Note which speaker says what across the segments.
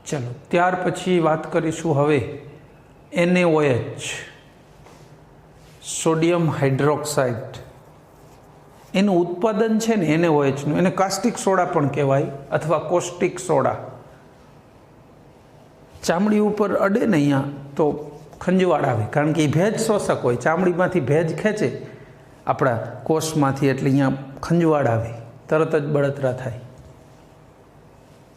Speaker 1: चलो त्यार पछी बात करीशुं हवे NaOH सोडियम हाइड्रोक्साइड एनु उत्पादन छे ने NaOH नुं एने कास्टिक सोडा पण कहेवाय अथवा कोस्टिक सोडा। चामड़ी उपर अडे ने अहींया तो खंजवाड़ आवे कारण के भेज शोषक होय, चामड़ीमांथी भेज खेंचे आपणा कोषमांथी एटले अहींया खंजवाड़ आवे, तरत ज बळतरा थाय।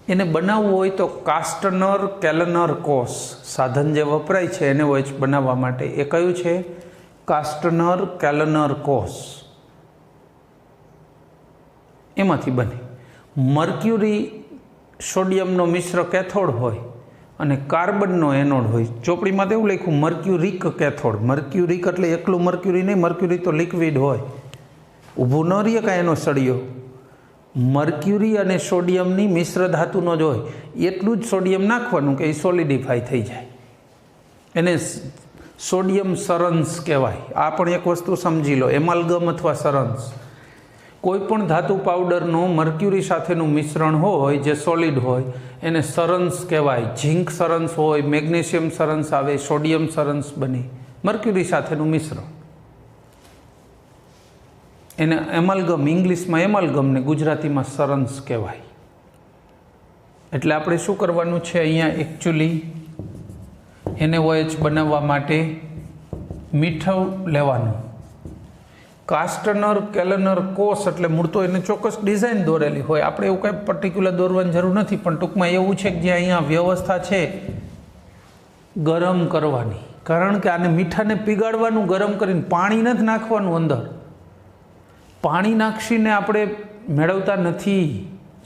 Speaker 1: एने बनावવું હોય तो कास्टनर केलनर कोष साधन जे वपराय छे NaOH बनाववा माटे ए कयुं छे? कास्टनर केलनर कोष। एमांथी बने मर्क्युरी सोडियमनो मिश्र कैथोड होय अने कार्बननो एनोड होय। ચોપડીમાં તો એવું લખ્યું મર્ક્યુરિક કેથોડ। મર્ક્યુરિક એટલે એકલું મર્ક્યુરી નહીં, મર્ક્યુરી તો લિક્વિડ હોય, ઊભું ન રહે કાંઈ એનો સળિયો। મર્ક્યુરી અને સોડિયમની મિશ્ર ધાતુનો જ હોય, એટલું જ સોડિયમ નાખવાનું કે એ સોલિડિફાઈ થઈ જાય, એને સોડિયમ સરંસ કહેવાય। આ પણ એક વસ્તુ સમજી લો, એમાલ્ગમ અથવા સરંસ। कोईपण धातु पाउडरनो मर्क्युरी साथेनुं मिश्रण होय जे सॉलिड होय एने सरंस कहेवाय। झींक सरंस होय, मेग्नेशियम सरंस आवे, सोडियम सरंस बने मर्क्युरी साथेनुं मिश्रण, एने एमाल्गम, इंग्लिश में एमाल्गम ने गुजराती में सरंस कहेवाय। एटले आपणे शुं करवानुं छे? अहींया एक्चुअली NaOH बनाववा माटे मीठું लेवानुं। कास्टनर केलनर कोष एटले मूळ तो एने चोक्कस डिजाइन दोरेली होय, आपणे एवुं कांई पर्टिक्युलर दौरवानी जरूर नथी, पण टूंकमां एवुं छे के जे अहींया व्यवस्था छे गरम करवानी, कारण के आने मीठाने पीगाड़वानुं, गरम करीने पाणी नथी नाखवानुं अंदर। पाणी नाखीने आपणे मेळवता नथी,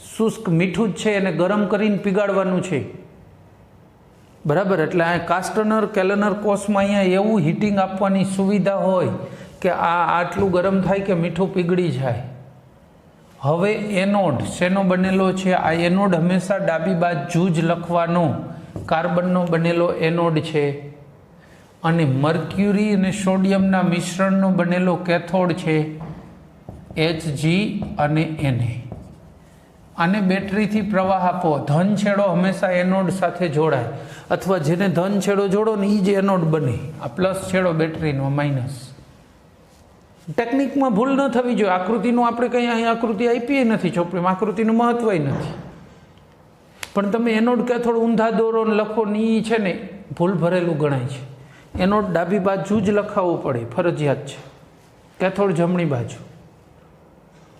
Speaker 1: शुष्क मीठुं ज छे एने गरम करीने पीगाड़वानुं छे, बराबर। एटले आ कास्टनर केलनर कोषमां अहींया एवुं हीटिंग आपवानी सुविधा होय कि आटलू गरम थाय कि मीठું पीगળી जाए। हवे एनोड शेनो बनेलो छे? आ एनोड हमेशा डाबी बाजू ज लखवानो, कार्बननो बनेलो एनोड छे अने मर्क्युरी अने सोडियमना मिश्रणनो बनेलो कैथोड छे Hg अने Na। आने बेटरीथी प्रवाह आपो, धन छेड़ो हमेशा एनोड साथे जोड़ाय अथवा जेने धन छेड़ो जोड़ो ने ई ज एनोड बने, आ प्लस छेड़ो बेटरीनो माइनस। टेक्निक में भूल न थवी जो आकृति आपणे कहीं अहीं आकृति आपी नहीं, ચોપડી में आकृति महत्व नहीं, पण तमे एनोड कैथोड ऊंधा दोरो ने लखो नी छे ने भूल भरेलू गणाय छे। एनोड डाबी बाजू ज लखावવું પડે, फरजियात छे। कैथोड जमणी बाजू।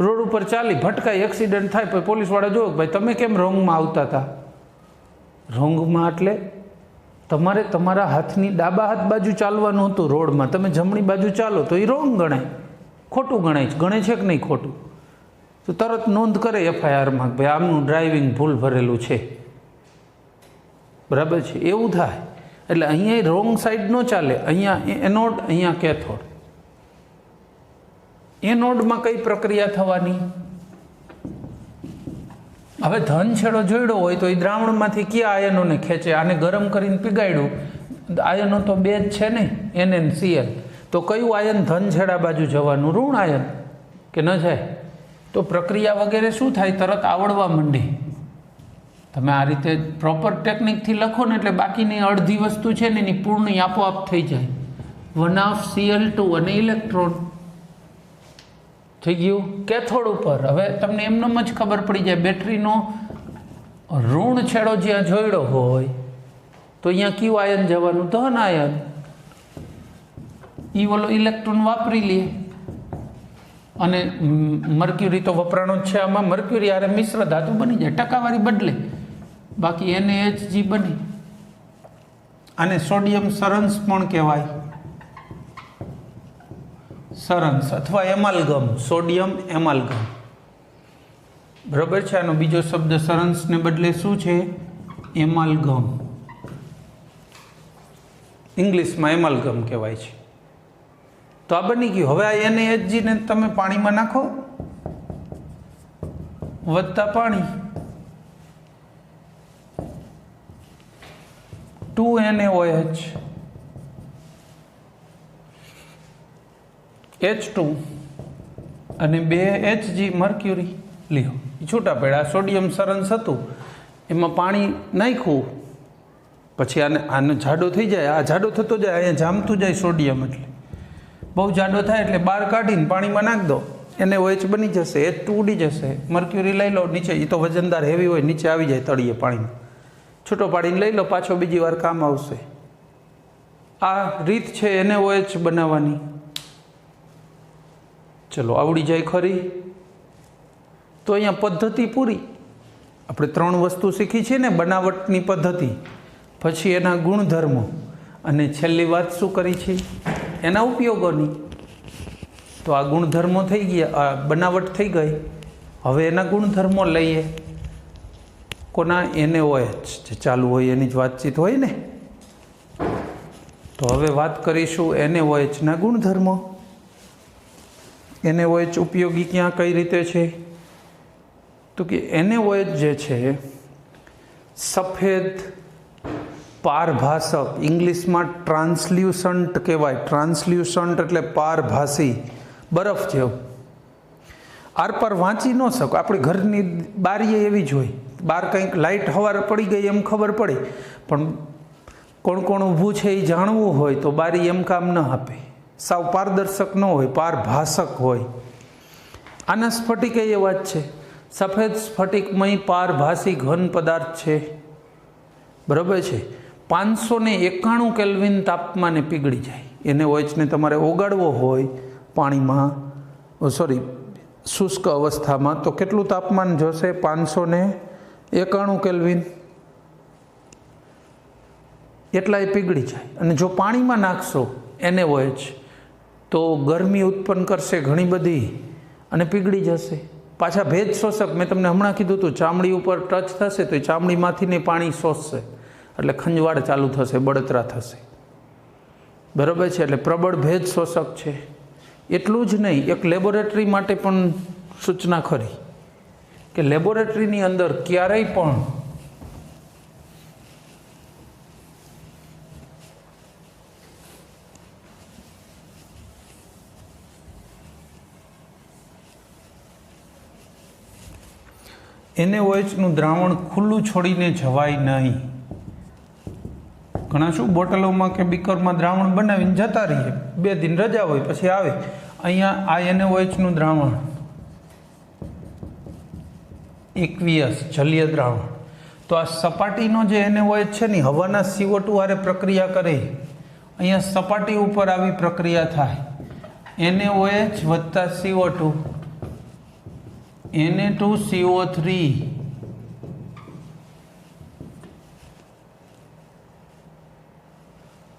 Speaker 1: रोड पर चाली भटकाई, एक्सिडेंट थाय, पण पोलीसवाळा जोग भाई तमे केम रोंग में आवता था? रोंग में एटले तमारे तमारा हाथनी डाबा हाथ बाजू चालवानुं हतुं रोड में, तमे जमणी बाजू चालो तो ये रोंग गणाय, खोटू गणाय। गणे छे कि नहीं खोटू? तो तरत नोंध करे FIR में भाई आमनुं ड्राइविंग भूल भरेलू छे, बराबर छे, एवुं थाय। एटले अहींया रोंग साइड न चाले, अहींया एनोड, अहींया कैथोड। एनोड में कई प्रक्रिया थवानी? हवे धन छेड़ो जोड़ो होय तो द्रावणमांथी क्या आयनों ने खेचे? आने गरम करीने पीगाड्युं, आयनों तो बे ज छे ने, NaCl। तो कयुं आयन धन छेड़ा बाजू जवानुं? ऋण आयन के न जाए? तो प्रक्रिया वगैरह शुं थाय? तरत आवड़वा मंडे। तमे आ रीते प्रॉपर टेक्निक थी लखो ने एटले बाकीनी अर्धी वस्तु छे ने एनी पूर्ण आपोआप थई जाय। 1/2 Cl2 अने इलेक्ट्रॉन थी गयुं कैथोड पर। हवे तमने एमनेम ज खबर पड़ी जाए, बेटरीनो ऋण छेड़ो ज्यां जोड़्यो होय तो अहींया क्यू आयन जवानुं? धन आयन। ई ओलो इलेक्ट्रॉन वापरी ले अने मर्क्युरी तो वपराणो ज छे, आमां मर्क्युरी हारे मिश्र धातु बनी जाए, टकावारी बदले, बाकी NaHg बने। आने सोडियम सरंस पण कहेवाय, सरंस अथवा एमाल्गम, सोडियम एमाल्गम, बराबर छे। आनो बीजो शब्द सरंस ने बदले शुं छे? एमाल्गम। इंग्लिश में एमाल्गम कहेवाय छे। तो आ बनी गयुं। हवे आ NaHg ने तमे पाणी में नाखो, वत्ता पाणी, 2 NaOH H2 અને 2 Hg મર્ક્યુરી લ્યો, છૂટા પડ્યા। સોડિયમ સરંસ હતું એમાં પાણી નાખ્યું, પછી આને જાડો થઈ જાય, આ જાડો થતો જાય, અહીંયા જામતું જાય સોડિયમ, એટલે બહુ જાડો થાય એટલે બહાર કાઢીને પાણીમાં નાખ દો, એને OH બની જશે, H2 ઉડી જશે. મર્ક્યુરી લઈ લો નીચે, એ તો વજનદાર હેવી હોય, નીચે આવી જાય તળિયે પાણીમાં, છૂટો પાડીને લઈ લો, પાછો બીજી વાર કામ આવશે. આ રીત છે એને OH બનાવવાની. ચલો આવડી જાય ખરી? તો અહીંયા પદ્ધતિ પૂરી. આપણે 3 વસ્તુ શીખી છે ને, બનાવટની પદ્ધતિ, પછી એના ગુણધર્મો, અને છેલ્લી વાત શું કરી છે? એના ઉપયોગોની. તો આ ગુણધર્મો થઈ ગયા, આ બનાવટ થઈ ગઈ. હવે એના ગુણધર્મો લઈએ. કોના? NaOH જે ચાલુ હોય એની જ વાતચીત હોય ને. તો હવે વાત કરીશું NaOHના ગુણધર્મો. NaOH ઉપયોગી ક્યાં કઈ રીતે છે? તો કે NaOH જે છે સફેદ પારભાસક, ઇંગ્લિશમાં ટ્રાન્સલ્યુસન્ટ કહેવાય. ટ્રાન્સલ્યુસન્ટ એટલે પારભાસી, બરફ જેવું. આરપાર વાંચી ન શકો. આપણી ઘરની બારીએ એવી જ હોય, બહાર કંઈક લાઇટ હવાર પડી ગઈ એમ ખબર પડે, પણ કોણ કોણ ઊભું છે એ જાણવું હોય તો બારી એમ કામ ન આપે. સાવ પારદર્શક ન હોય, પારભાસક હોય. આના સ્ફટિક એ વાત છે, સફેદ સ્ફટિકમય પારભાસી ઘન પદાર્થ છે. બરાબર છે. 591 કેલ્વિન તાપમાને પીગળી જાય. એને OHને તમારે ઓગાળવો હોય પાણીમાં, સોરી શુષ્ક અવસ્થામાં, તો કેટલું તાપમાન જોશે? 591 કેલ્વિન. એટલા એ પીગળી જાય. અને જો પાણીમાં નાખશો NaOH તો ગરમી ઉત્પન્ન કરશે ઘણી બધી અને પીગળી જશે. પાછા ભેજ શોષક, મેં તમને હમણાં કીધું હતું, ચામડી ઉપર ટચ થશે તો એ ચામડીમાંથી ને પાણી શોષશે, એટલે ખંજવાળ ચાલુ થશે, બળતરા થશે. બરાબર છે. એટલે પ્રબળ ભેજ શોષક છે. એટલું જ નહીં, એક લેબોરેટરી માટે પણ સૂચના ખરી કે લેબોરેટરીની અંદર ક્યારેય પણ NaOHનું દ્રાવણ ખુલ્લું છોડીને જવાય નહીં. ઘણા શું બોટલોમાં કે બીકરમાં દ્રાવણ બનાવીને જતા રહીએ, 2 દિન રજા હોય પછી આવે. અહીંયા આ NaOHનું દ્રાવણ એકવિયસ જલીય દ્રાવણ. તો આ સપાટીનો જે NaOH છે ને, હવાના CO2 હારે પ્રક્રિયા કરે. અહીંયા સપાટી ઉપર આવી પ્રક્રિયા થાય. NaOH વત્તા CO2, Na2CO3.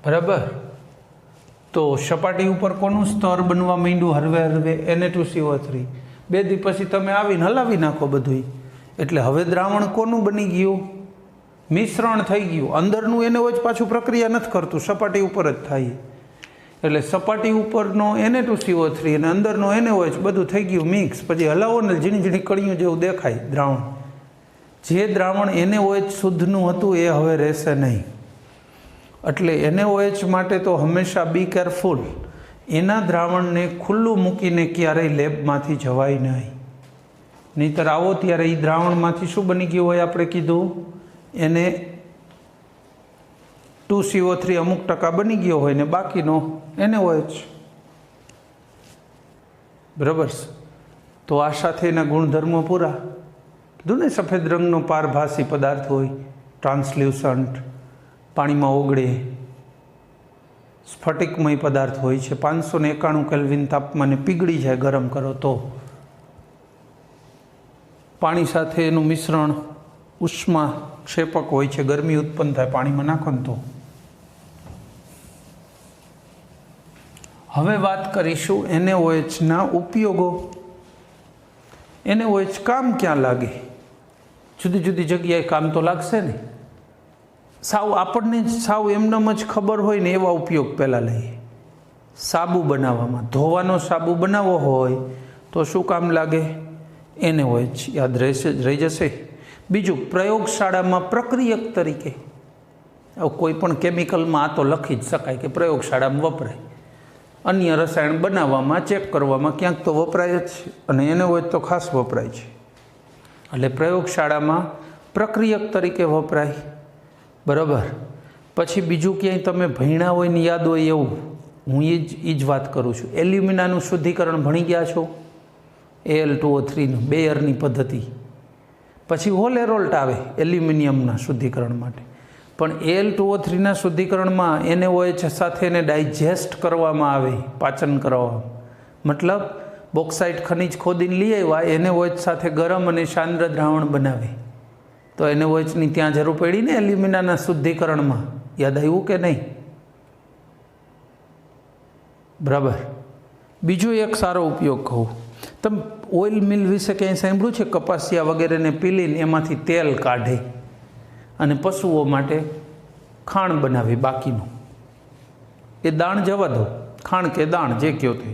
Speaker 1: બરાબર. તો સપાટી ઉપર કોનું સ્તર બનવા માંડ્યું? હરવે હરવે Na2CO3. 2 દિવસ પછી તમે આવીને હલાવી નાખો બધું, એટલે હવે દ્રાવણ કોનું બની ગયું? મિશ્રણ થઈ ગયું. અંદરનું NaOH પાછું પ્રક્રિયા નથી કરતું, સપાટી ઉપર જ થાય. એટલે સપાટી ઉપરનો Na2CO3 અને અંદરનો NaOH બધું થઈ ગયું મિક્સ. પછી હલાવો ને ઝીણી ઝીણી કળીયું જેવું દેખાય દ્રાવણ. જે દ્રાવણ NaOH શુદ્ધનું હતું એ હવે રહેશે નહીં. એટલે NaOH માટે તો હંમેશા બી કેરફુલ. એના દ્રાવણને ખુલ્લું મૂકીને ક્યારેય લેબમાંથી જવાય નહીં. નહીંતર આવો ત્યારે એ દ્રાવણમાંથી શું બની ગયું હોય? આપણે કીધું Na2CO3 અમુક ટકા બની ગયો હોય ને બાકીનો NaOH. બરાબર. તો આ સાથે એના ગુણધર્મો પૂરા. કીધું ને, સફેદ રંગનો પારભાસી પદાર્થ હોય, ટ્રાન્સલ્યુસન્ટ, પાણીમાં ઓગળે, સ્ફટિકમય પદાર્થ હોય છે, 591 કેલ્વિન તાપમાને પીગળી જાય ગરમ કરો તો. પાણી સાથે એનું મિશ્રણ ઉષ્મા ક્ષેપક હોય છે, ગરમી ઉત્પન્ન થાય પાણીમાં નાખો ને તો. હવે વાત કરીશું NaOHના ઉપયોગો. NaOH કામ ક્યાં લાગે? જુદી જુદી જગ્યાએ કામ તો લાગશે ને. સાવ આપણને સાવ એમનેમ જ ખબર હોય ને એવા ઉપયોગ પહેલાં લઈએ. સાબુ બનાવવામાં, ધોવાનો સાબુ બનાવવો હોય તો શું કામ લાગે? NaOH યાદ રહી જશે. બીજું, પ્રયોગશાળામાં પ્રક્રિયક તરીકે. કોઈ પણ કેમિકલમાં આ તો લખી જ શકાય કે પ્રયોગશાળામાં વપરાય. અન્ય રસાયણ બનાવવામાં, ચેક કરવામાં ક્યાંક તો વપરાય જ છે, અને NaOH તો ખાસ વપરાય છે. એટલે પ્રયોગશાળામાં પ્રક્રિયક તરીકે વપરાય, બરાબર. પછી બીજું ક્યાંય તમે ભણ્યા હોય ને યાદ હોય એવું, હું એ જ વાત કરું છું. એલ્યુમિનાનું શુદ્ધિકરણ ભણી ગયા છો, Al2O3નું બેયરની પદ્ધતિ. પછી હોલેરોલ્ટ આવે એલ્યુમિનિયમના શુદ્ધિકરણ માટે. પણ Al2O3ના શુદ્ધિકરણમાં NaOH સાથે એને ડાયજેસ્ટ કરવામાં આવે, પાચન કરવામાં. મતલબ બોક્સાઇટ ખનિજ ખોદીને લઈ આવ્યા, NaOH સાથે ગરમ અને સાંદ્ર દ્રાવણ બનાવે. તો NaOHની ત્યાં જરૂર પડી ને એલ્યુમિનાના શુદ્ધિકરણમાં. યાદ આવ્યું કે નહીં? બરાબર. બીજો એક સારો ઉપયોગ કહું, તમે ઓઇલ મિલ વિશે ક્યાંય સાંભળ્યું છે? કપાસિયા વગેરેને પીલીને એમાંથી તેલ કાઢે અને પશુઓ માટે ખાણ બનાવે બાકીનું. એ દાણ જવા દો, ખાણ કે દાણ જે કહો તે.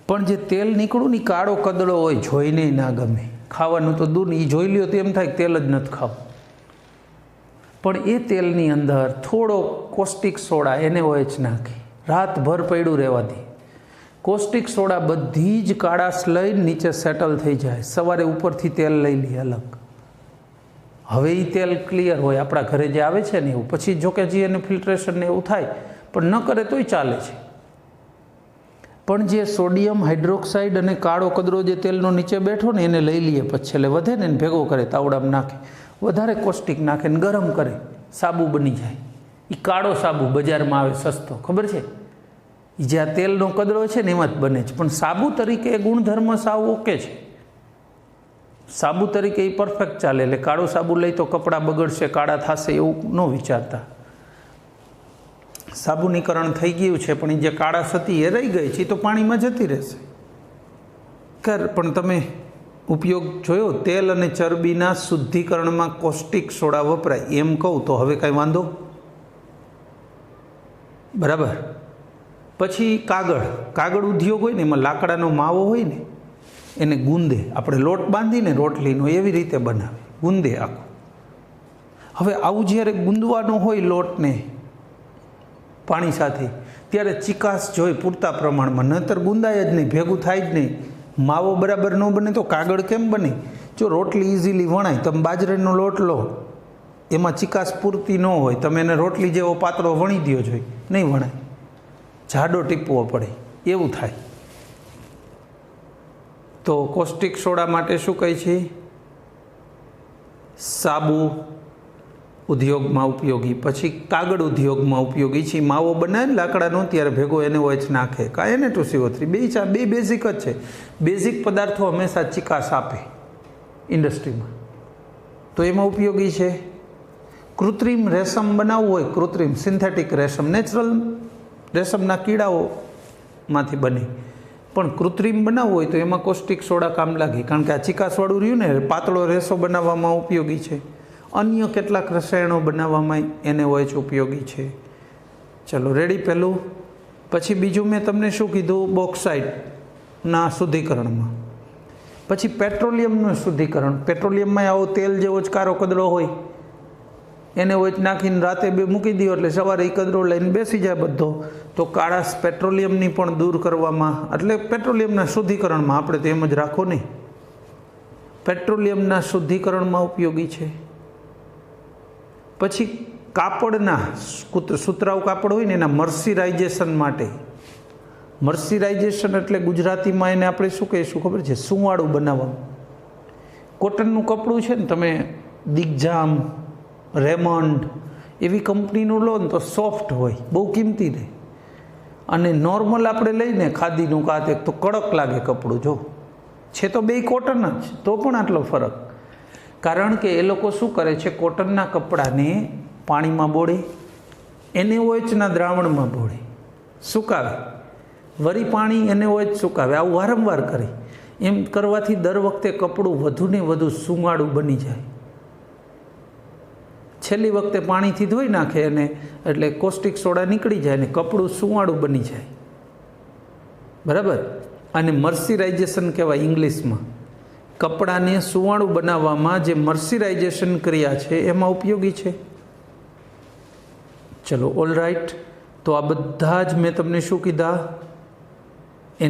Speaker 1: પણ જે તેલ નીકળું ને કાળો કદડો હોય, જોઈને ના ગમે. ખાવાનું તો દૂર, એ જોઈ લ્યો તો એમ થાય તેલ જ નથી ખાવું. પણ એ તેલની અંદર થોડો કોસ્ટિક સોડા NaOH નાખે, રાતભર પડ્યું રહેવા દે. કોસ્ટિક સોડા બધી જ કાળાશ લઈને નીચે સેટલ થઈ જાય. સવારે ઉપરથી તેલ લઈ લે અલગ. હવે એ તેલ ક્લિયર હોય, આપણા ઘરે જે આવે છે ને એવું. પછી જોકે જે એને ફિલ્ટ્રેશન ને એવું થાય, પણ ન કરે તોય ચાલે છે. પણ જે સોડિયમ હાઇડ્રોક્સાઇડ અને કાળો કદરો જે તેલનો નીચે બેઠો ને એને લઈ લઈએ, પછી છેલ્લે વધે ને એને ભેગો કરે, તાવડામાં નાખે, વધારે કોસ્ટિક નાખે ને ગરમ કરે, સાબુ બની જાય. એ કાળો સાબુ બજારમાં આવે સસ્તો, ખબર છે? જે આ તેલનો કદરો છે ને એમાં જ બને છે. પણ સાબુ તરીકે એ ગુણધર્મ સાવ ઓકે છે. સાબુ તરીકે એ પરફેક્ટ ચાલે. એટલે કાળું સાબુ લઈ તો કપડાં બગડશે, કાળા થશે એવું ન વિચારતા. સાબુનીકરણ થઈ ગયું છે, પણ એ જે કાળાશ હતી એ રહી ગઈ છે, એ તો પાણીમાં જતી રહેશે. પણ તમે ઉપયોગ જોયો, તેલ અને ચરબીના શુદ્ધિકરણમાં કોસ્ટિક સોડા વપરાય એમ કહું તો હવે કાંઈ વાંધો? બરાબર. પછી કાગળ ઉદ્યોગ હોય ને, એમાં લાકડાનો માવો હોય ને, એને ગુંદે. આપણે લોટ બાંધીને રોટલીનો એવી રીતે બનાવે, ગુંદે આખું. હવે આવું જ્યારે ગુંદવાનો હોય લોટને પાણી સાથે, ત્યારે ચિકાસ જોઈ પૂરતા પ્રમાણમાં, નહીતર ગુંદાય જ નહીં, ભેગું થાય જ નહીં. માવો બરાબર ન બને તો કાગળ કેમ બને? જો રોટલી ઇઝીલી વણાય, તમે બાજરાનો લોટ લો, એમાં ચિકાસ પૂરતી ન હોય, તમે એને રોટલી જેવો પાતળો વણી દો જોઈએ, નહીં વણાય, જાડો ટીપવો પડે, એવું થાય. તો કોસ્ટિક સોડા માટે શું કહે છે? સાબુ ઉદ્યોગમાં ઉપયોગી. પછી કાગળ ઉદ્યોગમાં ઉપયોગી છે. માવો બનાવે ને લાકડાનો, ત્યારે ભેગો NaOH નાખે, કાં Na2CO3, બે બેઝિક જ છે. બેઝિક પદાર્થો હંમેશા ચિકાસ આપે ઇન્ડસ્ટ્રીમાં, તો એમાં ઉપયોગી છે. કૃત્રિમ રેશમ બનાવવું હોય, કૃત્રિમ સિન્થેટિક રેશમ, નેચરલ રેશમના કીડાઓમાંથી બને, પણ કૃત્રિમ બનાવવું હોય તો એમાં કોસ્ટિક સોડા કામ લાગે. કારણ કે આ ચિકાસવાળું રહ્યું ને, પાતળો રેસો બનાવવામાં ઉપયોગી છે. અન્ય કેટલાક રસાયણો બનાવવામાં NaOH ઉપયોગી છે. ચલો રેડી પહેલું. પછી બીજું મેં તમને શું કીધું? બોક્સાઇટના શુદ્ધિકરણમાં. પછી પેટ્રોલિયમનું શુદ્ધિકરણ. પેટ્રોલિયમમાં આવો તેલ જેવો જ કારો કદડો હોય, NaOH નાખીને રાતે મૂકી દો એટલે સવારે એ કદરો લઈને બેસી જાય બધો. તો કાળાશ પેટ્રોલિયમની પણ દૂર કરવામાં, એટલે પેટ્રોલિયમના શુદ્ધિકરણમાં, આપણે તો એમ જ રાખો નહીં, પેટ્રોલિયમના શુદ્ધિકરણમાં ઉપયોગી છે. પછી કાપડના, સુતરાઉ કાપડ હોય ને એના મર્સિરાઇઝેશન માટે. મર્સિરાઇઝેશન એટલે ગુજરાતીમાં એને આપણે શું કહીશું ખબર છે? સુંવાળું બનાવવાનું. કોટનનું કપડું છે ને, તમે દિગ્જામ, રેમન્ડ એવી કંપનીનું લો ને તો સોફ્ટ હોય, બહુ કિંમતી રહે. અને નોર્મલ આપણે લઈને ખાદીનું કાતે તો કડક લાગે કપડું. જો છે તો બે કોટન જ, તો પણ આટલો ફરક. કારણ કે એ લોકો શું કરે છે? કોટનના કપડાને પાણીમાં બોળે, NaOHના દ્રાવણમાં બોળે, સુકાવે, વળી પાણી NaOH સુકાવે, આવું વારંવાર કરે. એમ કરવાથી દર વખતે કપડું વધુને વધુ સુંવાળું બની જાય. છેલ્લી વખતે પાણીથી ધોઈ નાખે અને એટલે કોસ્ટિક સોડા નીકળી જાય ને કપડું સુંવાળું બની જાય. બરાબર. અને મર્સિરાઇઝેશન કહેવાય ઇંગ્લિશમાં. કપડાને સુંવાળું બનાવવામાં જે મર્સિરાઇઝેશન ક્રિયા છે એમાં ઉપયોગી છે. ચલો ઓલ રાઈટ. તો આ બધા જ મેં તમને શું કીધા?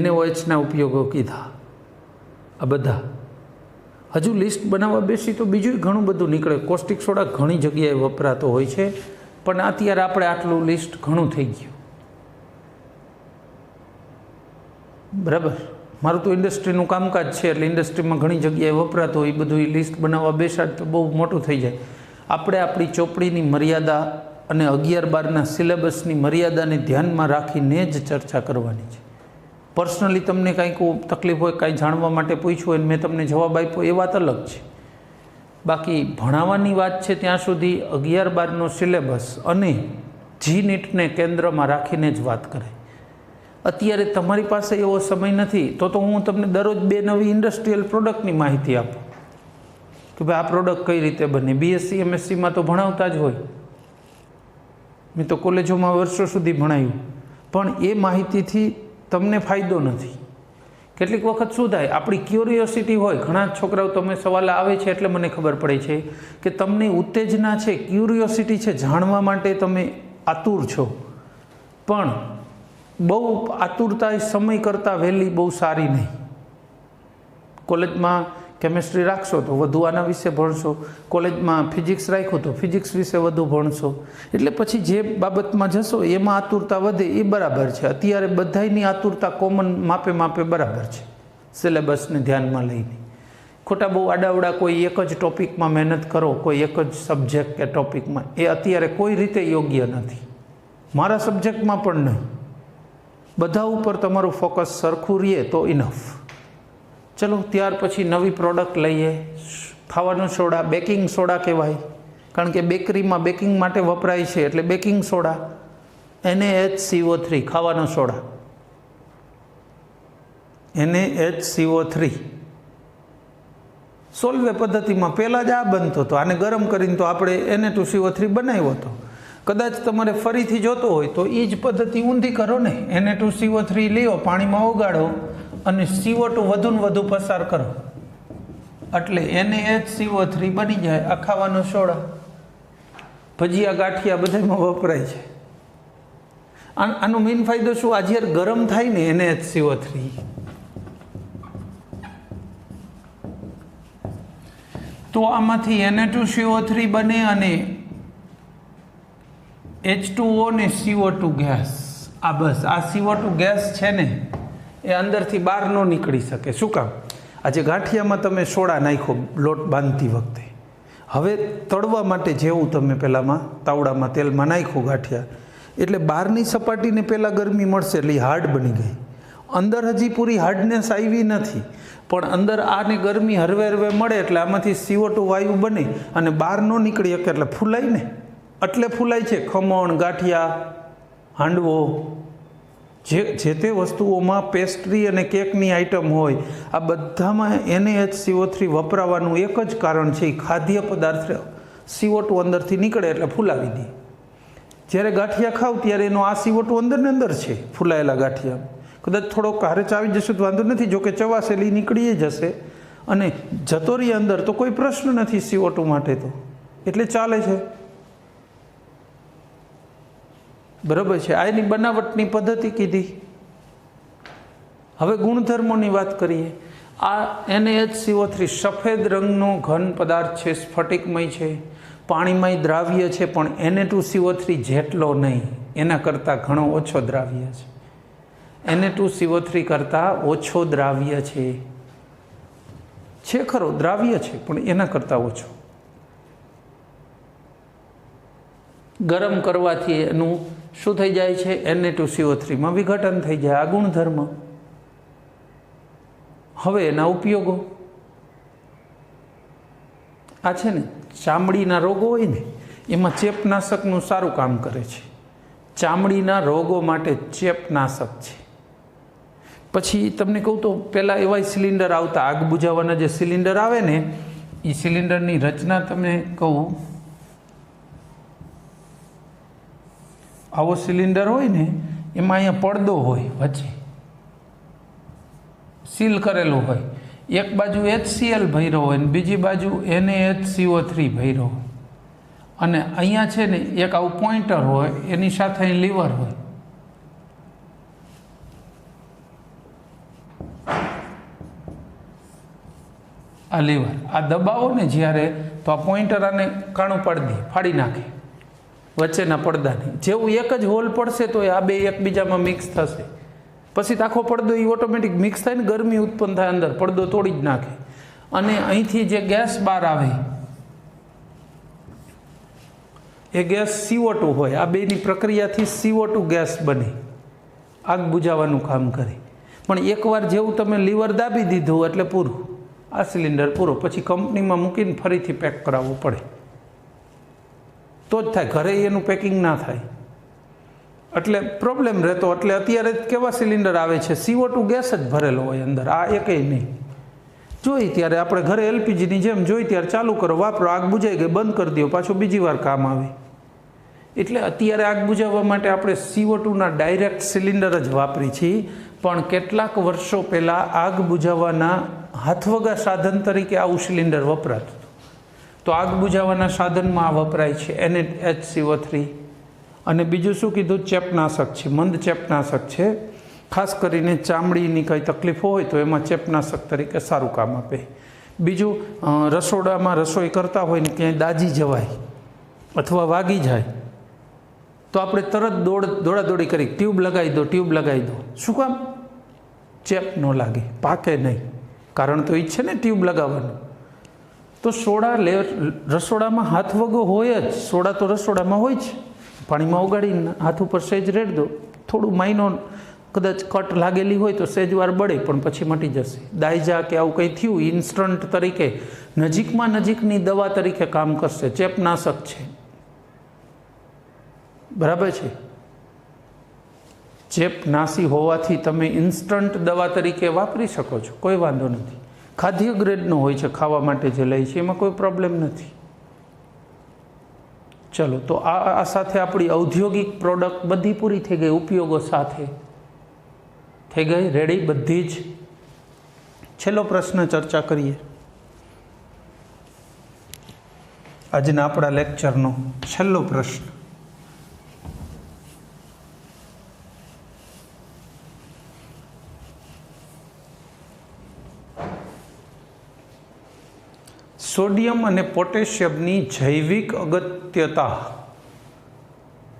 Speaker 1: NaOHના ઉપયોગો કીધા. આ બધા. હજુ લિસ્ટ બનાવવા બેસી તો બીજું ઘણું બધું નીકળે. કોસ્ટિક સોડા ઘણી જગ્યાએ વપરાતો હોય છે, પણ અત્યારે આપણે આટલું લિસ્ટ ઘણું થઈ ગયું. બરાબર. મારું તો ઇન્ડસ્ટ્રીનું કામકાજ છે, એટલે ઇન્ડસ્ટ્રીમાં ઘણી જગ્યાએ વપરાતો હોય, એ બધું લિસ્ટ બનાવવા બેસાડ તો બહુ મોટું થઈ જાય. આપણે આપણી ચોપડીની મર્યાદા અને 11-12ના સિલેબસની મર્યાદાને ધ્યાનમાં રાખીને જ ચર્ચા કરવાની છે. પર્સનલી તમને કાંઈક તકલીફ હોય, કાંઈ જાણવા માટે પૂછ્યું હોય, મેં તમને જવાબ આપ્યો, એ વાત અલગ છે. બાકી ભણાવવાની વાત છે ત્યાં સુધી 11-12નો સિલેબસ અને GNETને કેન્દ્રમાં રાખીને જ વાત કરાય. અત્યારે તમારી પાસે એવો સમય નથી, તો હું તમને દરરોજ 2 નવી ઇન્ડસ્ટ્રીયલ પ્રોડક્ટની માહિતી આપું કે ભાઈ આ પ્રોડક્ટ કઈ રીતે બને. BSc MScમાં તો ભણાવતા જ હોય, મેં તો કોલેજોમાં વર્ષો સુધી ભણાવ્યું, પણ એ માહિતીથી તમને ફાયદો નથી. કેટલીક વખત શું થાય, આપણી ક્યુરિયોસિટી હોય, ઘણા છોકરાઓ તમે સવાલ આવે છે એટલે મને ખબર પડે છે કે તમને ઉત્તેજના છે, ક્યુરિયોસિટી છે, જાણવા માટે તમે આતુર છો, પણ બહુ આતુરતા સમય કરતાં વહેલી બહુ સારી નહીં. કોલેજમાં કેમેસ્ટ્રી રાખશો તો વધુ આના વિશે ભણશો, કોલેજમાં ફિઝિક્સ રાખ્યું તો ફિઝિક્સ વિશે વધુ ભણશો, એટલે પછી જે બાબતમાં જશો એમાં આતુરતા વધે એ બરાબર છે. અત્યારે બધાની આતુરતા કોમન માપે બરાબર છે, સિલેબસને ધ્યાનમાં લઈને. ખોટા બહુ આડાવડા કોઈ એક જ ટોપિકમાં મહેનત કરો, કોઈ એક જ સબ્જેક્ટ કે ટોપિકમાં, એ અત્યારે કોઈ રીતે યોગ્ય નથી. મારા સબ્જેક્ટમાં પણ નહીં. બધા ઉપર તમારું ફોકસ સરખું રહે તો ઇનફ. ચલો, ત્યાર પછી નવી પ્રોડક્ટ લઈએ. ખાવાનો સોડા, બેકિંગ સોડા કહેવાય, કારણ કે બેકરીમાં બેકિંગ માટે વપરાય છે, એટલે બેકિંગ સોડા. NaHCO3 ખાવાનો સોડા, NaHCO3 સોલ્વે પદ્ધતિમાં પહેલાં જ આ બનતો હતો. આને ગરમ કરીને તો આપણે Na2CO3 બનાવ્યો હતો. કદાચ તમારે ફરીથી જોતો હોય તો એ જ પદ્ધતિ ઊંધી કરો ને. Na2CO3 લ્યો, પાણીમાં ઓગાળો અને CO2 વધુ ને વધુ પસાર કરો, એટલે NaHCO3 બની જાય. આ ખાવાનો સોડા, ભજીયા, ગાંઠિયા બધામાં વપરાય છે. આનો મેઇન ફાયદો શું, આ જ્યારે ગરમ થાય ને NaHCO3, તો આમાંથી Na2CO3 બને અને H2O ને CO2 ગેસ. આ બસ આ CO2 ગેસ છે ને એ અંદરથી બહાર ન નીકળી શકે. શું કામ? આજે ગાંઠિયામાં તમે સોડા નાખો લોટ બાંધતી વખતે, હવે તળવા માટે જેવું તમે પહેલાંમાં તાવડામાં તેલમાં નાખ્યું ગાંઠિયા, એટલે બહારની સપાટીને પહેલાં ગરમી મળશે એટલે હાર્ડ બની ગઈ. અંદર હજી પૂરી હાર્ડનેસ આવી નથી, પણ અંદર આને ગરમી હરવે હરવે મળે એટલે આમાંથી CO2 વાયુ બને અને બહાર ન નીકળી શકે એટલે ફૂલાય ને. એટલે ફૂલાય છે ખમણ, ગાંઠિયા, હાંડવો, જે તે વસ્તુઓમાં પેસ્ટ્રી અને કેકની આઈટમ હોય, આ બધામાં NaHCO3 વપરાવાનું એક જ કારણ છે, ખાદ્ય પદાર્થ CO2 અંદરથી નીકળે એટલે ફૂલાવી દે. જ્યારે ગાંઠિયા ખાવ ત્યારે એનો આ CO2 અંદર ને અંદર છે, ફૂલાયેલા ગાંઠિયા. કદાચ થોડોક હારે ચાવી જશે તો વાંધો નથી, જોકે ચવાસેલી નીકળી જશે અને જતો રહી અંદર તો કોઈ પ્રશ્ન નથી CO2 માટે, તો એટલે ચાલે છે. બરાબર છે. આ એની બનાવટની પદ્ધતિ કીધી. હવે ગુણધર્મોની વાત કરીએ. આ NaHCO3 સફેદ રંગનો ઘન પદાર્થ છે, સ્ફટિકમય છે, પાણીમય દ્રાવ્ય છે, પણ Na2CO3 જેટલો નહીં, એના કરતાં ઘણો ઓછો દ્રાવ્ય છે. Na2CO3 કરતાં ઓછો દ્રાવ્ય છે ખરો, દ્રાવ્ય છે, પણ એના કરતાં ઓછો. ગરમ કરવાથી એનું શું થઈ જાય છે, Na2CO3માં વિઘટન થઈ જાય. આ ગુણધર્મ. હવે એના ઉપયોગો. આ છે ને ચામડીના રોગો હોય ને એમાં ચેપનાશકનું સારું કામ કરે છે. ચામડીના રોગો માટે ચેપનાશક છે. પછી તમને કહું તો પહેલાં એવા સિલિન્ડર આવતા, આગ બુઝાવવાના જે સિલિન્ડર આવે ને, એ સિલિન્ડરની રચના તમે કહું, આવો સિલિન્ડર હોય ને એમાં અહીંયા પડદો હોય, વચ્ચે સીલ કરેલું હોય, એક બાજુ HCl ભર્યો હોય ને બીજી બાજુ NaHCO3 ભર્યો હોય, અને અહીંયા છે ને એક આવું પોઈન્ટર હોય, એની સાથે અહીં લીવર હોય. આ લીવર, આ દબાવો ને જ્યારે તો આ પોઈન્ટર આને કાણું પાડી દે, ફાડી નાખે વચ્ચેના પડદાને. જેવું એક જ હોલ પડશે તો આ બે એકબીજામાં મિક્સ થશે, પછી આખો પડદો એ ઓટોમેટિક મિક્સ થાય ને ગરમી ઉત્પન્ન થાય, અંદર પડદો તોડી જ નાખે. અને અહીંથી જે ગેસ બહાર આવે એ ગેસ CO2 હોય. આ બેની પ્રક્રિયાથી CO2 ગેસ બને, આગ બુઝાવવાનું કામ કરે. પણ એકવાર જેવું તમે લીવર દાબી દીધું એટલે પૂરું, આ સિલિન્ડર પૂરો. પછી કંપનીમાં મૂકીને ફરીથી પેક કરાવવું પડે તો જ થાય, ઘરે એનું પેકિંગ ના થાય એટલે પ્રોબ્લેમ રહેતો. એટલે અત્યારે કેવા સિલિન્ડર આવે છે, CO2 ગેસ જ ભરેલો હોય અંદર, આ એકેય નહીં. જોઈ ત્યારે આપણે ઘરે LPGની જેમ જોઈ ત્યારે ચાલુ કરો, વાપરો, આગ બુઝાઈ ગઈ બંધ કરી દો, પાછું બીજી વાર કામ આવે. એટલે અત્યારે આગ બુઝાવવા માટે આપણે CO2ના ડાયરેક્ટ સિલિન્ડર જ વાપરી છીએ. પણ કેટલાક વર્ષો પહેલાં આગ બુઝાવવાના હાથવગા સાધન તરીકે આવું સિલિન્ડર વપરાતું. તો આગ બુઝાવવાના સાધનમાં આ વપરાય છે NaHCO3. અને બીજું શું કીધું, ચેપનાશક છે, મંદ ચેપનાશક છે. ખાસ કરીને ચામડીની કંઈ તકલીફો હોય તો એમાં ચેપનાશક તરીકે સારું કામ આપે. બીજું, રસોડામાં રસોઈ કરતા હોય ને ક્યાંય દાજી જવાય અથવા વાગી જાય તો આપણે તરત દોડાદોડી કરી ટ્યુબ લગાવી દો, ટ્યુબ લગાવી દો. શું કામ? ચેપ ન લાગે, પાકે નહીં. કારણ તો એ જ છે ને ટ્યુબ લગાવવાનું. તો સોડા રસોડામાં હાથ વગો હોય જ, સોડા તો રસોડામાં હોય જ. પાણીમાં ઓગાળીને હાથ ઉપર સહેજ રેડ દો, થોડું માઇનો કદાચ કટ લાગેલી હોય તો સહેજ વાર બળે પણ પછી મટી જશે. દાયજા કે આવું કંઈ થયું ઇન્સ્ટન્ટ તરીકે નજીકમાં નજીકની દવા તરીકે કામ કરશે. ચેપનાશક છે, બરાબર છે. ચેપનાશી હોવાથી તમે ઇન્સ્ટન્ટ દવા તરીકે વાપરી શકો છો, કોઈ વાંધો નથી. ખાદ્ય ગ્રેડનો હોય છે, ખાવા માટે જે લઈ છે એમાં કોઈ પ્રોબ્લેમ નથી. ચલો, તો આ સાથે આપણી ઔદ્યોગિક પ્રોડક્ટ બધી પૂરી થઈ ગઈ, ઉપયોગો સાથે થઈ ગઈ, રેડી બધી જ. છેલ્લો પ્રશ્ન ચર્ચા કરીએ આજના આપણા લેક્ચરનો છેલ્લો પ્રશ્ન. સોડિયમ અને પોટેશિયમની જૈવિક અગત્યતા,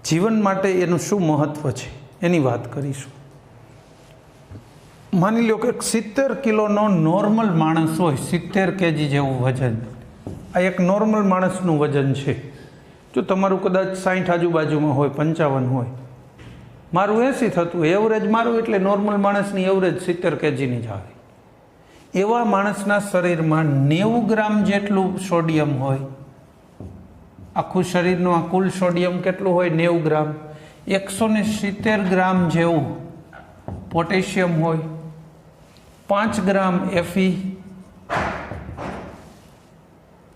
Speaker 1: જીવન માટે એનું શું મહત્વ છે એની વાત કરીશું. માની લો કે 70 કિલોનો નોર્મલ માણસ હોય, 70 kg જેવું વજન, આ એક નોર્મલ માણસનું વજન છે. જો તમારું કદાચ 60 આજુબાજુમાં હોય, 55 હોય, મારું 80 થતું, એવરેજ મારું, એટલે નોર્મલ માણસની એવરેજ 70 kgની જ આવે. એવા માણસના શરીરમાં 90 ગ્રામ જેટલું સોડિયમ હોય. આખું શરીરનું આ કુલ સોડિયમ કેટલું હોય? 90 ગ્રામ. 170 ગ્રામ જેવું પોટેશિયમ હોય, 5 ગ્રામ Fe,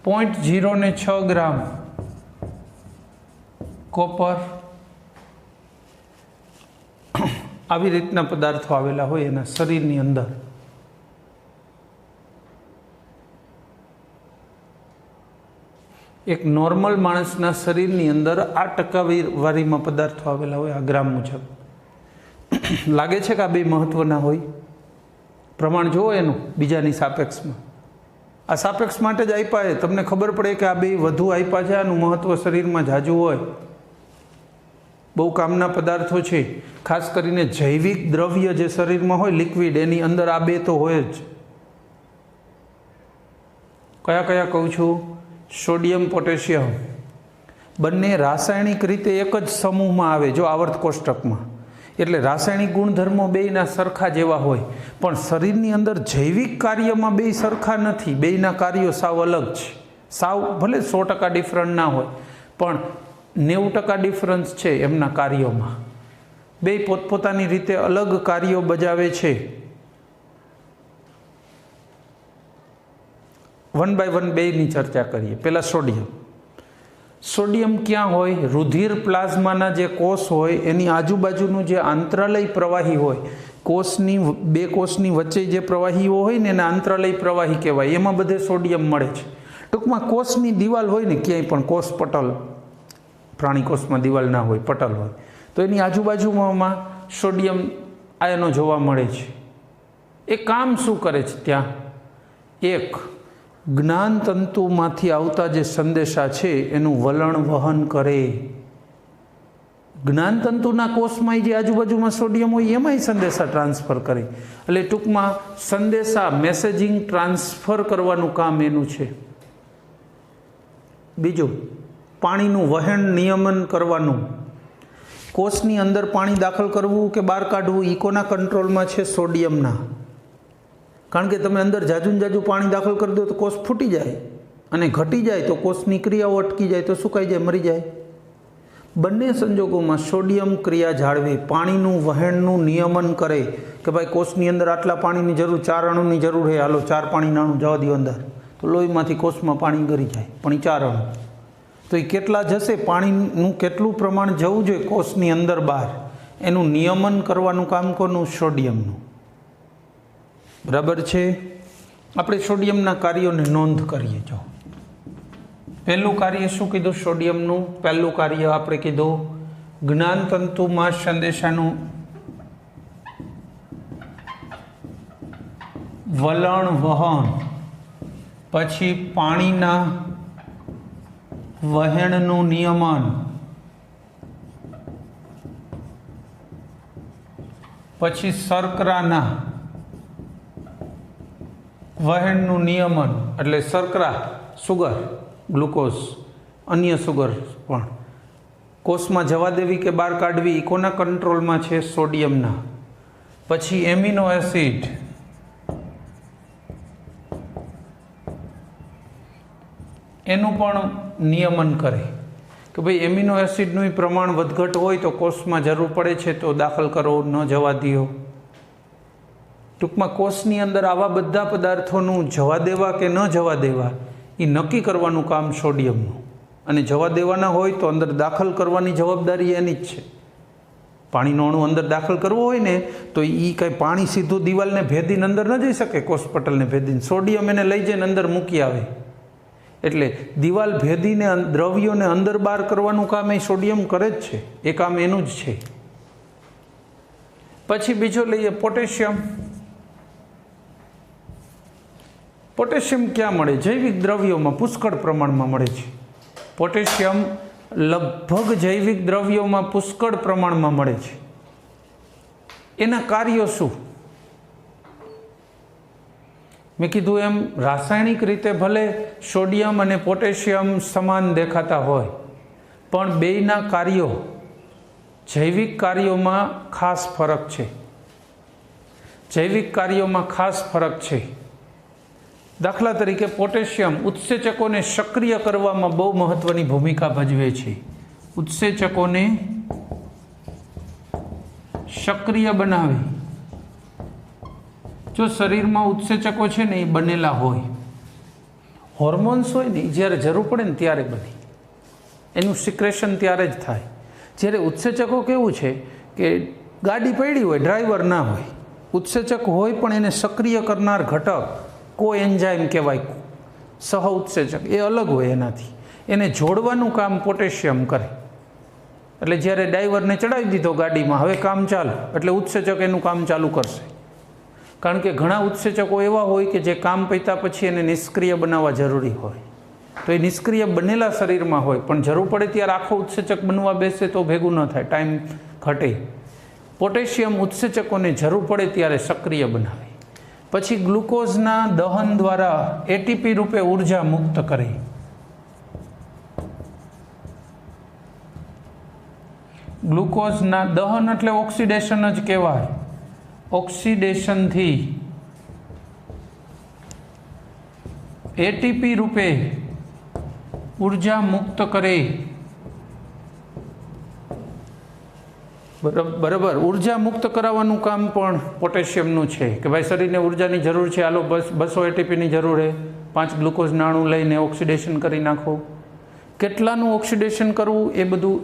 Speaker 1: 0.06 ગ્રામ કોપર. આવી રીતના પદાર્થો આવેલા હોય એના શરીરની અંદર. એક નોર્મલ માણસના શરીરની અંદર 8% વારીમાં પદાર્થો આવેલા હોય આ ગ્રામ મુજબ. લાગે છે કે આ બે મહત્વના હોય? પ્રમાણ જુઓ એનું બીજાની સાપેક્ષમાં. આ સાપેક્ષ માટે જ આપ્યા છે, તમને ખબર પડે કે આ બે વધુ આપ્યા છે, આનું મહત્વ શરીરમાં ઝાઝું હોય. બહુ કામના પદાર્થો છે. ખાસ કરીને જૈવિક દ્રવ્ય જે શરીરમાં હોય લિક્વિડ, એની અંદર આ બે તો હોય જ. કયા કયા કહું છું? સોડિયમ, પોટેશિયમ બંને રાસાયણિક રીતે એક જ સમૂહમાં આવે જો આવર્ત કોષ્ટકમાં. એટલે રાસાયણિક ગુણધર્મો બેયના સરખા જેવા હોય, પણ શરીરની અંદર જૈવિક કાર્યમાં બે સરખા નથી. બેયના કાર્યો સાવ અલગ છે. સાવ ભલે 100% ડિફરન્ટ ના હોય, પણ 90% ડિફરન્સ છે એમના કાર્યોમાં. બે પોતપોતાની રીતે અલગ કાર્યો બજાવે છે. 1 by 1 બેયની ચર્ચા કરીએ. પહેલાં સોડિયમ. સોડિયમ ક્યાં હોય? રુધિર પ્લાઝમાના જે કોષ હોય એની આજુબાજુનું જે આંતરાલય પ્રવાહી હોય, કોષની બે કોષની વચ્ચે જે પ્રવાહીઓ હોય ને એને આંતરાલય પ્રવાહી કહેવાય. એમાં બધે સોડિયમ મળે છે. ટૂંકમાં કોષની દિવાલ હોય ને ક્યાંય પણ, કોષ પટલ, પ્રાણી કોષમાં દિવાલ ના હોય, પટલ હોય, તો એની આજુબાજુમાં સોડિયમ આયનો જોવા મળે છે. એ કામ શું કરે છે ત્યાં? એક, જ્ઞાન તંતુમાંથી આવતા જે સંદેશા છે એનું વલણ વહન કરે. જ્ઞાન તંતુના કોષમાં જે આજુબાજુમાં સોડિયમ હોય એમાંય સંદેશા ટ્રાન્સફર કરે. એટલે ટૂંકમાં સંદેશા મેસેજિંગ ટ્રાન્સફર કરવાનું કામ એનું છે. બીજું, પાણીનું વહેણ નિયમન કરવાનું. કોષની અંદર પાણી દાખલ કરવું કે બહાર કાઢવું એ કોના કંટ્રોલમાં છે? સોડિયમના. કારણ કે તમે અંદર જાજુ ને જાજુ પાણી દાખલ કરી દો તો કોષ ફૂટી જાય, અને ઘટી જાય તો કોષની ક્રિયાઓ અટકી જાય તો સુકાઈ જાય, મરી જાય. બંને સંજોગોમાં સોડિયમ ક્રિયા જાળવે, પાણીનું વહેણનું નિયમન કરે કે ભાઈ કોષની અંદર આટલા પાણીની જરૂર, 4 અણુની જરૂર છે, હાલો 4 પાણીના અણુ જવા દો અંદર, તો લોહીમાંથી કોષમાં પાણી ગરી જાય. પણ એ 4 અણુ તો એ કેટલા જશે, પાણીનું કેટલું પ્રમાણ જવું જોઈએ કોષની અંદર બહાર, એનું નિયમન કરવાનું કામ કોનું? સોડિયમનું. બરાબર છે. આપણે સોડિયમના કાર્યોને નોંધ કરીએ. જો પહેલું કાર્ય શું કીધું સોડિયમનું? પહેલું કાર્ય આપણે કીધું જ્ઞાનતંતુમાં સંદેશાનું વલણ વહન, પછી પાણીના વહેણનું નિયમન, પછી શર્કરાના વહેણનું નિયમન, એટલે શર્કરા, સુગર, ગ્લુકોઝ, અન્ય સુગર પણ કોષમાં જવા દેવી કે બહાર કાઢવી એ કોના કંટ્રોલમાં છે? સોડિયમના. પછી એમિનો એસિડ, એનું પણ નિયમન કરે કે ભાઈ એમિનો એસિડનું પ્રમાણ વધઘટ હોય તો કોષમાં જરૂર પડે છે તો દાખલ કરો, ન જવા દો. ટૂંકમાં કોષની અંદર આવા બધા પદાર્થોનું જવા દેવા કે ન જવા દેવા એ નક્કી કરવાનું કામ સોડિયમનું. અને જવા દેવાના હોય તો અંદર દાખલ કરવાની જવાબદારી એની જ છે. પાણીનો અણુ અંદર દાખલ કરવો હોય ને તો એ કંઈ પાણી સીધું દિવાલને ભેદીને અંદર ન જઈ શકે, કોષ પટલને ભેદીને. સોડિયમ એને લઈ જઈને અંદર મૂકી આવે. એટલે દિવાલ ભેદીને દ્રવ્યોને અંદર બહાર કરવાનું કામ એ સોડિયમ કરે જ છે, એ કામ એનું જ છે. પછી બીજો લઈએ પોટેશિયમ. પોટેશિયમ ક્યાં મળે? જૈવિક દ્રવ્યોમાં પુષ્કળ પ્રમાણમાં મળે છે. પોટેશિયમ લગભગ જૈવિક દ્રવ્યોમાં પુષ્કળ પ્રમાણમાં મળે છે. એના કાર્યો શું? મેં કીધું એમ રાસાયણિક રીતે ભલે સોડિયમ અને પોટેશિયમ સમાન દેખાતા હોય, પણ બેયના કાર્યો, જૈવિક કાર્યોમાં ખાસ ફરક છે. જૈવિક કાર્યોમાં ખાસ ફરક છે. દાખલા તરીકે પોટેશિયમ ઉત્સેચકોને સક્રિય કરવામાં બહુ મહત્વની ભૂમિકા ભજવે છે. ઉત્સેચકોને સક્રિય બનાવે. જો શરીરમાં ઉત્સેચકો છે ને એ બનેલા હોય, હોર્મોન્સ હોય ને, જ્યારે જરૂર પડે ને ત્યારે બને, એનું સિક્રેશન ત્યારે જ થાય. જ્યારે ઉત્સેચકો કેવું છે કે ગાડી પડી હોય, ડ્રાઈવર ના હોય, ઉત્સેચક હોય પણ એને સક્રિય કરનાર ઘટક કો એન્ઝાઇમ કહેવાય, સહ ઉત્સેચક, એ અલગ હોય એનાથી. એને જોડવાનું કામ પોટેશિયમ કરે. એટલે જ્યારે ડ્રાઈવરને ચડાવી દીધો ગાડીમાં, હવે કામ ચાલુ, એટલે ઉત્સેચક એનું કામ ચાલુ કરશે. કારણ કે ઘણા ઉત્સેચકો એવા હોય કે જે કામ પત્યા પછી એને નિષ્ક્રિય બનાવવા જરૂરી હોય, તો એ નિષ્ક્રિય બનેલા શરીરમાં હોય, પણ જરૂર પડે ત્યારે આખો ઉત્સેચક બનવા બેસે તો ભેગું ન થાય, ટાઈમ ઘટે. પોટેશિયમ ઉત્સેચકોને જરૂર પડે ત્યારે સક્રિય બનાવે. પછી ગ્લુકોઝના દહન દ્વારા એટીપી રૂપે ઉર્જા મુક્ત કરે. ગ્લુકોઝના દહન એટલે ઓક્સિડેશન જ કહેવાય. ઓક્સિડેશનથી એટીપી રૂપે ઉર્જા મુક્ત કરે. બરાબર. ઉર્જા મુક્ત કરાવવાનું કામ પણ પોટેશિયમનું છે કે ભાઈ શરીરને ઉર્જાની જરૂર છે, હાલો બસ 200 એટીપીની જરૂર છે, 5 ગ્લુકોઝ નાણું લઈને ઓક્સિડેશન કરી નાખો. કેટલાનું ઓક્સિડેશન કરવું એ બધું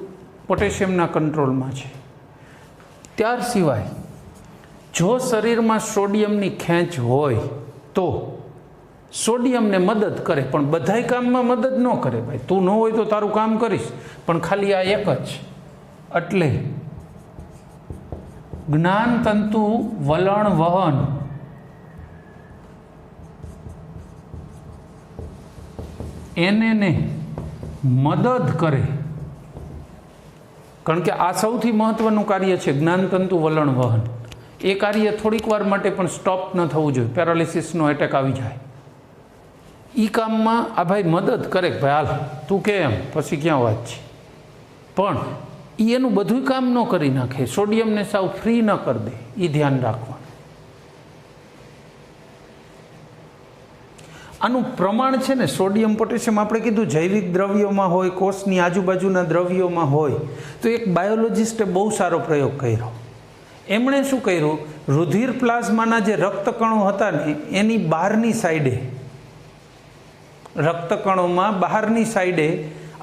Speaker 1: પોટેશિયમના કંટ્રોલમાં છે. ત્યાર સિવાય જો શરીરમાં સોડિયમની ખેંચ હોય તો સોડિયમને મદદ કરે, પણ બધાય કામમાં મદદ ન કરે. ભાઈ તું ન હોય તો તારું કામ કરીશ, પણ ખાલી આ એક જ. એટલે જ્ઞાનતંતુ વલણ વહન એને મદદ કરે, કારણ કે આ સૌથી મહત્વનું કાર્ય છે જ્ઞાનતંતુ વલણ વહન. એ કાર્ય થોડીક વાર માટે પણ સ્ટોપ ન થવું જોઈએ. પેરાલિસિસનો એટેક આવી જાય, એ કામમાં આ ભાઈ મદદ કરે કે ભાઈ હાલ તું કે એમ, પછી ક્યાં વાત છે. પણ એ એનું બધું કામ ન કરી નાખે, સોડિયમને સાવ ફ્રી ન કરી દે, એ ધ્યાન રાખવાનું. આનું પ્રમાણ છે ને, સોડિયમ પોટેશિયમ આપણે કીધું જૈવિક દ્રવ્યોમાં હોય, કોષની આજુબાજુના દ્રવ્યોમાં હોય. તો એક બાયોલોજિસ્ટે બહુ સારો પ્રયોગ કર્યો. એમણે શું કર્યું, રુધિર પ્લાઝમાના જે રક્તકણો હતા ને એની બહારની સાઈડે, રક્તકણોમાં બહારની સાઈડે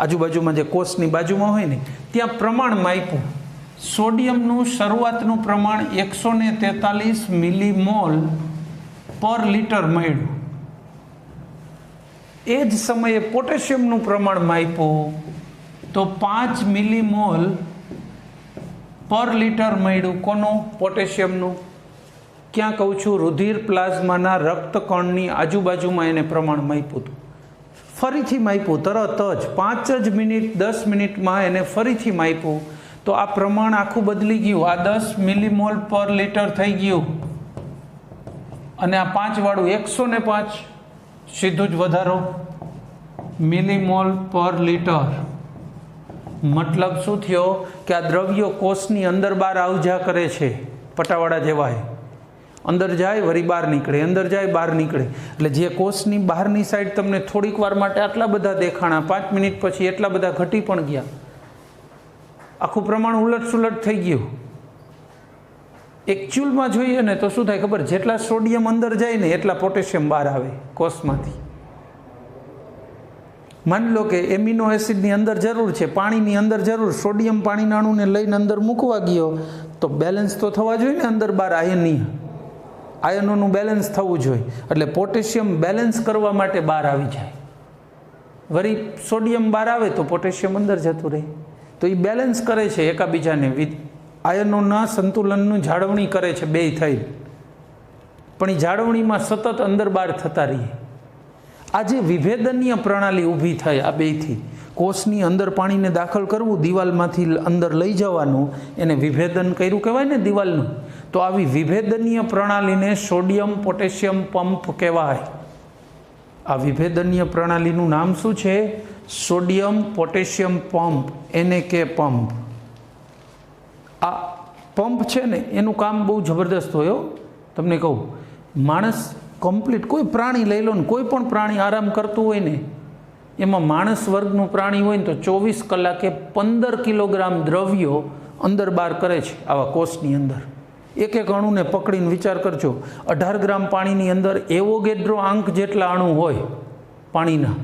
Speaker 1: આજુબાજુમાં જે કોષની બાજુમાં હોય ને ત્યાં પ્રમાણ માપ્યું. સોડિયમનું શરૂઆતનું પ્રમાણ 143 મિલીમોલ પર લિટર મળ્યું. એ જ સમયે પોટેશિયમનું પ્રમાણ માપ્યું તો 5 મિલીમોલ પર લિટર મળ્યું. કોનું? પોટેશિયમનું. ક્યાં કહું છું? રુધિર પ્લાઝમાના રક્તકણની આજુબાજુમાં એને પ્રમાણ માપ્યું હતું. ફરીથી માપ્યું તરત જ 5 જ મિનિટ 10 મિનિટમાં એને ફરીથી માપ્યું તો આ પ્રમાણ આખું બદલી ગયું. આ 10 મિલીમોલ પર લિટર થઈ ગયું અને આ 5 વાળું 105, સીધું જ વધારો મિલીમોલ પર લિટર. મતલબ શું થયો કે આ દ્રવ્યો કોષની અંદર બહાર આવજા કરે છે, પટાવાળા જેવા. અંદર જાય વળી બહાર નીકળે, અંદર જાય બહાર નીકળે. એટલે જે કોષની બહારની સાઈડ તમને થોડીક વાર માટે આટલા બધા દેખાણા, 5 મિનિટ પછી એટલા બધા ઘટી પણ ગયા. આખું પ્રમાણ ઉલટ સુલટ થઈ ગયું. એકચ્યુઅલમાં જોઈએ ને તો શું થાય ખબર? જેટલા સોડિયમ અંદર જાય ને એટલા પોટેશિયમ બહાર આવે કોષમાંથી. માની લો કે એમિનો એસિડની અંદર જરૂર છે, પાણીની અંદર જરૂર, સોડિયમ પાણીના અણુને લઈને અંદર મૂકવા ગયો તો બેલેન્સ તો થવા જોઈએ ને અંદર બહાર આયનોનું બેલેન્સ થવું જોઈએ. એટલે પોટેશિયમ બેલેન્સ કરવા માટે બહાર આવી જાય. વળી સોડિયમ બહાર આવે તો પોટેશિયમ અંદર જતું રહે. તો એ બેલેન્સ કરે છે એકાબીજાને, આયનોના સંતુલનનું જાળવણી કરે છે બે થઈ. પણ એ જાળવણીમાં સતત અંદર બહાર થતા રહીએ. આ જે વિભેદનીય પ્રણાલી ઊભી થઈ આ બેથી, કોષની અંદર પાણીને દાખલ કરવું, દિવાલમાંથી અંદર લઈ જવાનું, એને વિભેદન કર્યું કહેવાય ને દિવાલનું. તો આવી વિભેદનીય પ્રણાલીને સોડિયમ પોટેશિયમ પંપ કહેવાય. આ વિભેદનીય પ્રણાલીનું નામ શું છે? Sodium potassium pump, NAK pump. આ પંપ છે ને એનું કામ બહુ જબરદસ્ત હોય. તમને કહું, માણસ કમ્પ્લીટ, કોઈ પ્રાણી લઈ લો ને, કોઈ પણ પ્રાણી આરામ કરતું હોય ને, એમાં માણસ વર્ગનું પ્રાણી હોય ને તો 24 કલાકે 15 કિલોગ્રામ દ્રવ્યો અંદર બહાર કરે છે આવા કોષની અંદર. એક એક અણુને પકડીને વિચાર કરજો, 18 ગ્રામ પાણીની અંદર એવોગેડ્રો આંક જેટલા અણુ હોય પાણીના,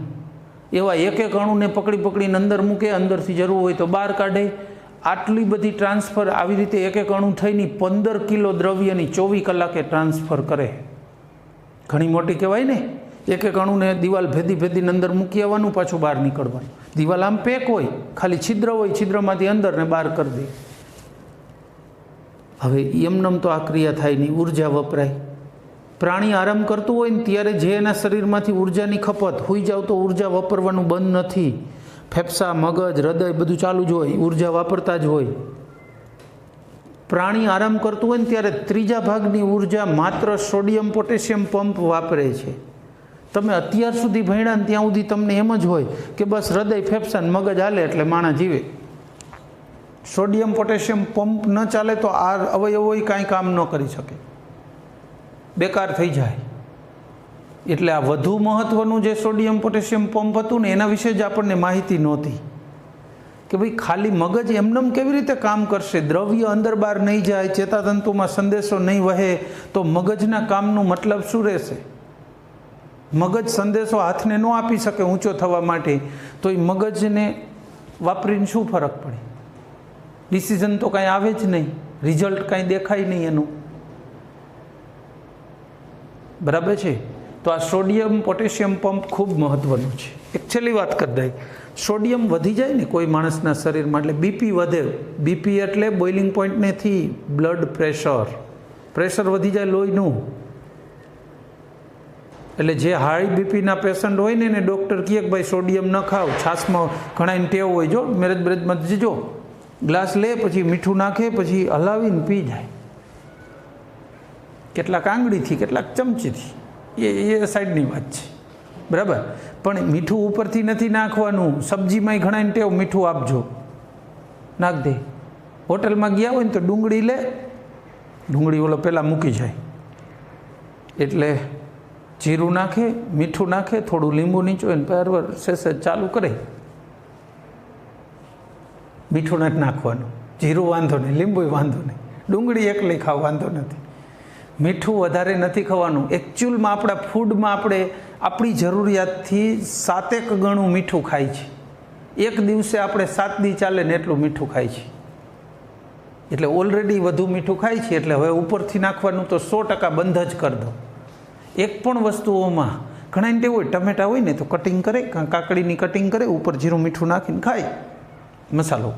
Speaker 1: એવા એક એક અણુને પકડીને અંદર મૂકે, અંદરથી જરૂર હોય તો બહાર કાઢે. આટલી બધી ટ્રાન્સફર આવી રીતે એક એક અણુ થઈને 15 કિલો દ્રવ્યની 24 કલાકે ટ્રાન્સફર કરે. ઘણી મોટી કહેવાય ને. એક એક અણુને દિવાલ ભેદીને અંદર મૂકી આવવાનું, પાછું બહાર નીકળવાનું. દિવાલ આમ પેક હોય, ખાલી છિદ્ર હોય, છિદ્રમાંથી અંદર ને બહાર કરી દે. હવે એમનેમ તો આ ક્રિયા થાય નહીં, ઉર્જા વપરાય. પ્રાણી આરામ કરતું હોય ને ત્યારે જે એના શરીરમાંથી ઉર્જાની ખપત, હોઈ જાવ તો ઉર્જા વાપરવાનું બંધ નથી. ફેફસા, મગજ, હૃદય બધું ચાલુ જ હોય, ઉર્જા વાપરતા જ હોય. પ્રાણી આરામ કરતું હોય ને ત્યારે 3જા ભાગની ઉર્જા માત્ર સોડિયમ પોટેશિયમ પંપ વાપરે છે. તમે અત્યાર સુધી ભણ્યા ને ત્યાં સુધી તમને એમ જ હોય કે બસ હૃદય, ફેફસા ને મગજ હાલે એટલે માણસ જીવે. સોડિયમ પોટેશિયમ પંપ ન ચાલે તો આ અવયવો કાંઈ કામ ન કરી શકે, બેકાર થઈ જાય. એટલે આ વધુ મહત્વનું જે સોડિયમ પોટેશિયમ પંપ હતું ને એના વિશે જ આપણને માહિતી નહોતી કે ભાઈ ખાલી મગજ એમનેમ કેવી રીતે કામ કરશે? દ્રવ્ય અંદર બહાર નહીં જાય, ચેતાતંતુમાં સંદેશો નહીં વહે તો મગજના કામનું મતલબ શું રહેશે? મગજ સંદેશો હાથને ન આપી શકે ઊંચો થવા માટે, તો એ મગજને વાપરીને શું ફરક પડે? ડિસિઝન તો કાંઈ આવે જ નહીં, રિઝલ્ટ કાંઈ દેખાય નહીં એનું. બરાબર છે? તો આ સોડિયમ પોટેશિયમ પંપ ખૂબ મહત્વનું છે. એક છેલ્લી વાત કરી દઈએ, સોડિયમ વધી જાય ને કોઈ માણસના શરીરમાં એટલે બીપી વધે. બીપી એટલે બોઇલિંગ પોઈન્ટ નથી, બ્લડ પ્રેશર. પ્રેશર વધી જાય લોહીનું. એટલે જે હાઈ બીપીના પેશન્ટ હોય ને એને ડૉક્ટર કહે કે ભાઈ સોડિયમ ન ખાવ, છાશમાં ઘણાને ટેવ હોય, જો મેરેજ બ્રેજમાં જજો ગ્લાસ લે પછી મીઠું નાખે પછી હલાવીને પી જાય, કેટલાક આંગળીથી કેટલાક ચમચીથી, એ સાઈડની વાત છે, બરાબર. પણ મીઠું ઉપરથી નથી નાખવાનું. સબ્જીમાંય ઘણાને ટેવ મીઠું આપજો, નાખ દે. હોટલમાં ગયા હોય ને તો ડુંગળી લે, ડુંગળી ઓલો પહેલાં મૂકી જાય, એટલે જીરું નાખે, મીઠું નાખે, થોડું લીંબુ નીચોય ને બરાબર સેસે ચાલુ કરે. મીઠું નથી નાખવાનું, જીરું વાંધો નહીં, લીંબુ વાંધો નહીં, ડુંગળી એકલી ખાવ વાંધો નથી, મીઠું વધારે નથી ખાવાનું. એકચ્યુઅલમાં આપણા ફૂડમાં આપણે આપણી જરૂરિયાતથી 7 ગણું મીઠું ખાય છે. એક દિવસે આપણે 7 દી ચાલે ને એટલું મીઠું ખાય છે, એટલે ઓલરેડી વધુ મીઠું ખાય છે. એટલે હવે ઉપરથી નાખવાનું તો 100% બંધ જ કરી દો. એક પણ વસ્તુઓમાં ઘણા ટેવ હોય, ટમેટા હોય ને તો કટિંગ કરે, કાકડીની કટિંગ કરે, ઉપર જીરું મીઠું નાખીને ખાય. મસાલો,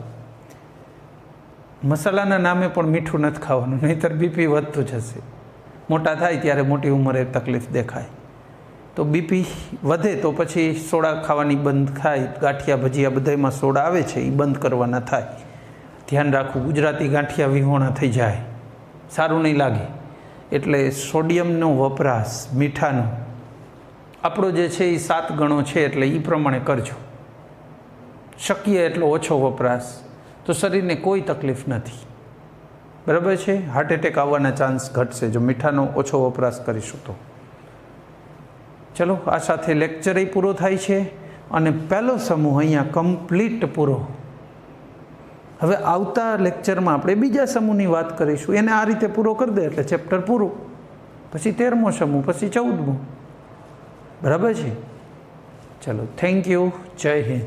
Speaker 1: મસાલાના નામે પણ મીઠું નથી ખાવાનું, નહીંતર બીપી વધતું જશે. મોટા થાય ત્યારે મોટી ઉંમરે તકલીફ દેખાય. તો બીપી વધે તો પછી સોડા ખાવાની બંધ થાય. ગાંઠિયા ભજીયા બધામાં સોડા આવે છે, એ બંધ કરવાના થાય. ધ્યાન રાખવું, ગુજરાતી ગાંઠિયા વિહોણા થઈ જાય, સારું નહીં લાગે. એટલે સોડિયમનો વપરાશ મીઠાનો આપણો જે છે એ 7 ગણો છે, એટલે એ પ્રમાણે કરજો. શક્ય એટલો ઓછો વપરાશ, તો શરીરને કોઈ તકલીફ નથી, બરાબર છે. હાર્ટ એટેક આવવાના ચાન્સ ઘટશે જો મીઠાનો ઓછો વપરાશ કરીશું તો. ચલો, આ સાથે લેક્ચર પૂરો થાય છે અને પહેલો સમૂહ અહીંયા કમ્પ્લીટ પૂરો. હવે આવતા લેક્ચરમાં આપણે બીજા સમૂહની વાત કરીશું. એને આ રીતે પૂરો કરી દે એટલે ચેપ્ટર પૂરું. પછી 13મો સમૂહ, પછી 14મો, બરાબર છે. ચલો, થેન્ક યુ, જય હિન્દ.